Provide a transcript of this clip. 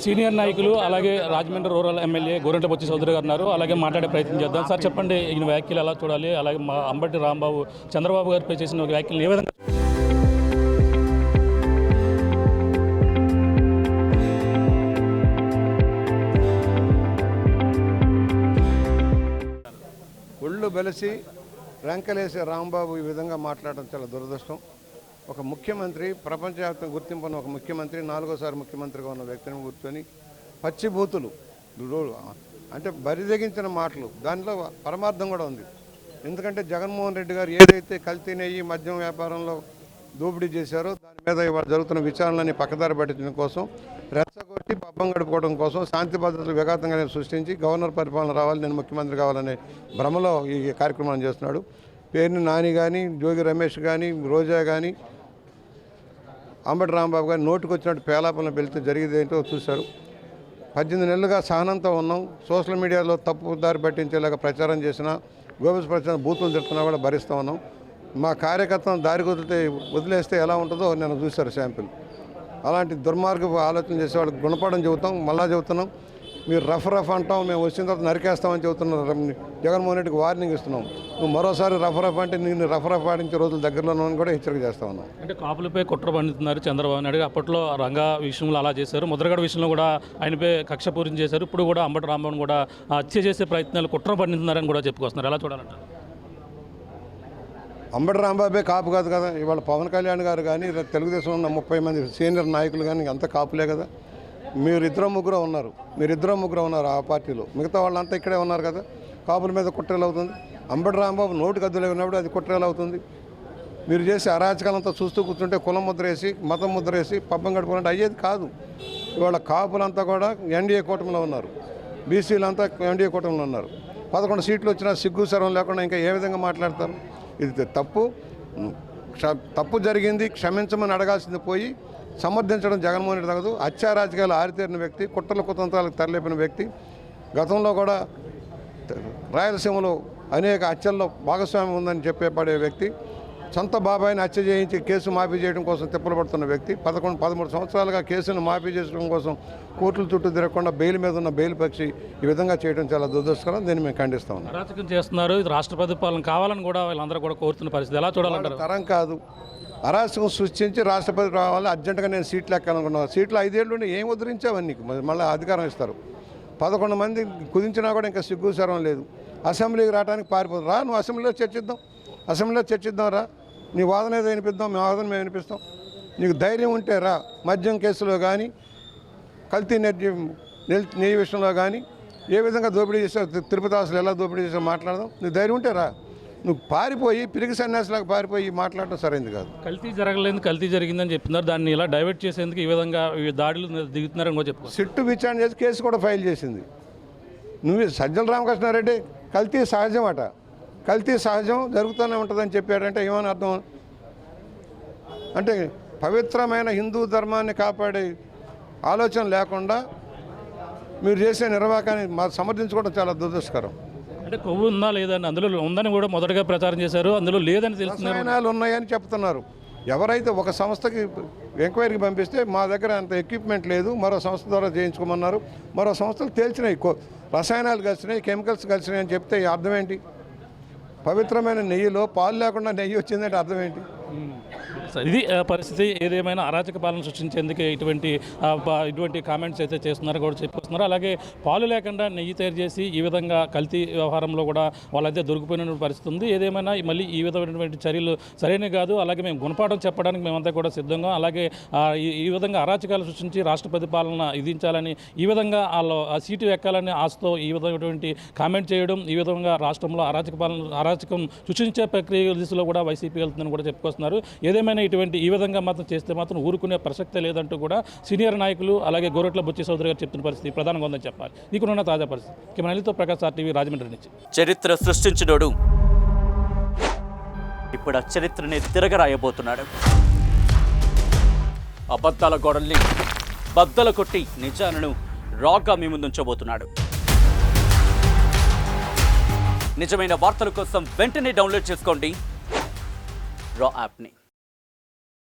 Senior నాయకులు అలాగే Rajahmundry rural MLA Gorantla Botsa Chowdary గారు ఉన్నారు. అలాగే మాట్లాడే ప్రయత్నం చేద్దాం. సార్ చెప్పండి, ఈయన వ్యాఖ్యలు ఎలా చూడాలి, అలాగే మా అంబటి రాంబాబు చంద్రబాబు గారిపై చేసిన వ్యాఖ్యలు ఏ విధంగా? ఒళ్ళు బెలిసి రంకలేసి రాంబాబు ఈ విధంగా మాట్లాడడం చాలా దురదృష్టం. ఒక ముఖ్యమంత్రి, ప్రపంచవ్యాప్తంగా గుర్తింపున్న ఒక ముఖ్యమంత్రి, 4వ ముఖ్యమంత్రిగా ఉన్న వ్యక్తిని కూర్చొని పచ్చిబూతులు అంటే బరిదెగించిన మాటలు, దానిలో పరమార్థం కూడా ఉంది. ఎందుకంటే జగన్మోహన్ రెడ్డి గారు ఏదైతే కల్తీ నెయ్యి మద్యం వ్యాపారంలో దోపిడీ చేశారో దాని మీద ఇవాళ జరుగుతున్న విచారణలని పక్కదారి పట్టించడం కోసం, రెచ్చగొట్టి పబ్బం గడుపుకోవడం కోసం, శాంతి భద్రతలు విఘాతంగా సృష్టించి గవర్నర్ పరిపాలన రావాలి, నేను ముఖ్యమంత్రి కావాలనే భ్రమలో ఈ కార్యక్రమాన్ని చేస్తున్నాడు. పేరుని నాని కానీ, జోగి రమేష్ కానీ, రోజా కానీ, అంబటి రాంబాబు గారు నోటుకు వచ్చినట్టు పేలాపలను వెళ్తే జరిగేది ఏంటో చూశారు. 18 నెలలుగా సహనంతో ఉన్నాం. సోషల్ మీడియాలో తప్పు దారి పట్టించేలాగా ప్రచారం చేసినా, గోబెల్స్ ప్రచారం బూతులు తిడుతున్నా కూడా భరిస్తూ ఉన్నాం. మా కార్యకర్తను దారి వదిలేస్తే ఎలా ఉంటుందో నేను చూశారు శాంపిల్. అలాంటి దుర్మార్గపు ఆలోచన చేసే వాళ్ళకి గుణపడం చెబుతాం. మళ్ళా చెబుతున్నాం, మీరు రఫ్ అంటాం, మేము వచ్చిన తర్వాత నరికేస్తామని చెబుతున్నారు. జగన్మోహన్ రెడ్డికి వార్నింగ్ ఇస్తున్నాం. నువ్వు మరోసారి రఫ్ అంటే నేను రఫ్ ఆడించే రోజులు దగ్గరలో కూడా హెచ్చరిక చేస్తా ఉన్నాం. అంటే కాపులపై కుట్ర పండుతున్నారు చంద్రబాబు నాయుడు. అప్పట్లో రంగా విషయంలో అలా చేశారు, ముద్రగడ విషయంలో కూడా ఆయనపై కక్ష పూర్తి చేశారు. ఇప్పుడు కూడా అంబటి రాంబాబును కూడా హత్య చేసే ప్రయత్నాలు కుట్ర పండుతున్నారని కూడా చెప్పుకొస్తున్నారు. ఎలా చూడాలంటారు? అంబటి రాంబాబే కాపు కాదు కదా. ఇవాళ పవన్ కళ్యాణ్ గారు కానీ, తెలుగుదేశంలో ఉన్న 30 మంది సీనియర్ నాయకులు కానీ అంత కాపులే కదా. మీరిద్దరు ముగ్గురు ఉన్నారు ఆ పార్టీలో, మిగతా వాళ్ళంతా ఇక్కడే ఉన్నారు కదా. కాపుల మీద కుట్రలు అవుతుంది. అంబటి రాంబాబు నోటికి అద్దులు ఉన్నప్పుడు అది కుట్రలు అవుతుంది. మీరు చేసే అరాచకాలంతా చూస్తూ కూర్చుంటే కులం ముద్ర వేసి, మతం ముద్ర వేసి పబ్బం గడుపుకుంటే అయ్యేది కాదు. ఇవాళ కాపులంతా కూడా ఎన్డీఏ కూటమిలో ఉన్నారు, బీసీలంతా ఎన్డీఏ కూటమిలో ఉన్నారు. 11 సీట్లు వచ్చినా సిగ్గు సర్వం లేకుండా ఇంకా ఏ విధంగా మాట్లాడతారు? ఇది తప్పు జరిగింది, క్షమించమని అడగాల్సింది పోయి సమర్థించడం జగన్మోహన్ రెడ్డి తగదు. హత్యారాజకీయాలు ఆరితేరిన వ్యక్తి, కుట్రల కుతంత్రాలకు తరలిపిన వ్యక్తి. గతంలో కూడా రాయలసీమలో అనేక హత్యల్లో భాగస్వామ్యం ఉందని చెప్పేపడే వ్యక్తి. సొంత బాబాయిని హత్య చేయించి కేసు మాఫీ చేయడం కోసం తిప్పలు పడుతున్న వ్యక్తి. 13 సంవత్సరాలుగా కేసును మాఫీ చేయడం కోసం కోర్టుల చుట్టూ తిరగకుండా బెయిల్ మీద ఉన్న బెయిల్ పక్షి ఈ విధంగా చేయడం చాలా దురదృష్టకరం. దీన్ని మేము ఖండిస్తా ఉన్నాం. అరాచకం చేస్తున్నారు. ఇది రాష్ట్రపతి పాలన కావాలని కూడా వీళ్ళందరూ కూడా కోరుతున్న పరిస్థితి. ఎలా చూడాలంటారు? తరం కాదు. అరాచకం సృష్టించి రాష్ట్రపతి రావాలి, అర్జెంటుగా నేను సీట్లు ఎక్కాలనుకున్నాను. సీట్లు 5 ఏళ్ళు ఏం ఉద్ధరించావని నీకు మళ్ళీ అధికారం ఇస్తారు. 11 మంది కుదించినా కూడా ఇంకా సిగ్గు సరం లేదు. అసెంబ్లీకి రావడానికి పారిపోదు. రా, నువ్వు అసెంబ్లీలో చర్చిద్దాం రా, నీ వాదన ఏదో వినిపిద్దాం, మీ వాదన మేము వినిపిస్తాం. నీకు ధైర్యం ఉంటే రా. మద్యం కేసులో కానీ, కల్తీ నెయ్యి విషయంలో కానీ ఏ విధంగా దోపిడీ చేసావు, తిరుపతి ఆస్తులు ఎలా దోపిడీ చేసావు మాట్లాడదాం. నీకు ధైర్యం ఉంటే రా. నువ్వు పారిపోయి పిరిగి సన్యాసిలాగా పారిపోయి మాట్లాడటం సరైనది కాదు. కల్తీ జరిగిందని చెప్తున్నారు. దాన్ని ఇలా డైవర్ట్ చేసేందుకు ఈ విధంగా దాడులు దిగుతున్నారని కూడా చెప్పుకో. సిట్టు విచారణ చేసి కేసు కూడా ఫైల్ చేసింది. నువ్వు సజ్జల రామకృష్ణారెడ్డి కల్తీ సహజం అట, కల్తీ సహజం జరుగుతూనే ఉంటుందని చెప్పాడంటే ఏమని అర్థం? అంటే పవిత్రమైన హిందూ ధర్మాన్ని కాపాడే ఆలోచన లేకుండా మీరు చేసే నిర్వాకాన్ని సమర్థించుకోవడం చాలా దురదృష్టకరం. అంటే కొవ్వు ఉందా లేదని, అందులో ఉందని కూడా మొదటగా ప్రచారం చేశారు, అందులో లేదని తెలుస్తున్నారు. రసాయనాలు ఉన్నాయని చెప్తున్నారు. ఎవరైతే ఒక సంస్థకి ఎంక్వైరీకి పంపిస్తే మా దగ్గర అంత ఎక్విప్మెంట్ లేదు, మరో సంస్థ ద్వారా చేయించుకోమన్నారు. మరో సంస్థలు తేల్చినాయి రసాయనాలు కలిసినాయి, కెమికల్స్ కలిసినాయి అని చెప్తే అర్థం ఏంటి? పవిత్రమైన నెయ్యిలో పాలు లేకుండా నెయ్యి వచ్చిందంటే అర్థం ఏంటి? ఇది పరిస్థితి. ఏదేమైనా అరాచక పాలన సృష్టించేందుకు ఇటువంటి కామెంట్స్ అయితే చేస్తున్నారో కూడా చెప్పుకొస్తున్నారు. అలాగే పాలు లేకుండా నెయ్యి తయారు చేసి ఈ విధంగా కల్తీ వ్యవహారంలో కూడా వాళ్ళైతే దొరికిపోయిన పరిస్థితి ఉంది. ఏదేమైనా మళ్ళీ ఈ విధమైనటువంటి చర్యలు సరైనవి కాదు. అలాగే మేము గుణపాఠం చెప్పడానికి మేమంతా కూడా సిద్ధంగా, అలాగే ఈ విధంగా అరాచకాలు సృష్టించి రాష్ట్రపతి పాలన విధించాలని, ఈ విధంగా వాళ్ళు ఆ సీటు ఎక్కాలని ఆశతో ఈ విధమైనటువంటి కామెంట్ చేయడం, ఈ విధంగా రాష్ట్రంలో అరాచకం సృష్టించే ప్రక్రియ దిశలో కూడా వైసీపీ వెళ్తుందని కూడా చెప్పుకొస్తున్నారు. ఏదేమైనా ఈ విధంగా మాత్రం చేస్తే మాత్రం ఊరుకునే ప్రసక్తే లేదంటూ కూడా సీనియర్ నాయకులు అలాగే గోరంట్ల బొత్స చౌదరి గారు చెప్తున్న పరిస్థితి ప్రధానంగా ఉందని చెప్పాలి. ఇక్కడున్న తాజా పరిస్థితి. కెమెరాతో ప్రకాష్, RTV, రాజమండ్రి నుంచి. చరిత్ర సృష్టించినోడు ఇప్పుడు ఆ చరిత్రని తిరగరాయబోతున్నాడు. అబద్ధాల గోడల్ని బద్దలు కొట్టి నిజాలను రాగా మీ ముందుంచబోతున్నాడు. నిజమైన వార్తల కోసం వెంటనే డౌన్లోడ్ చేసుకోండి రా యాప్ని.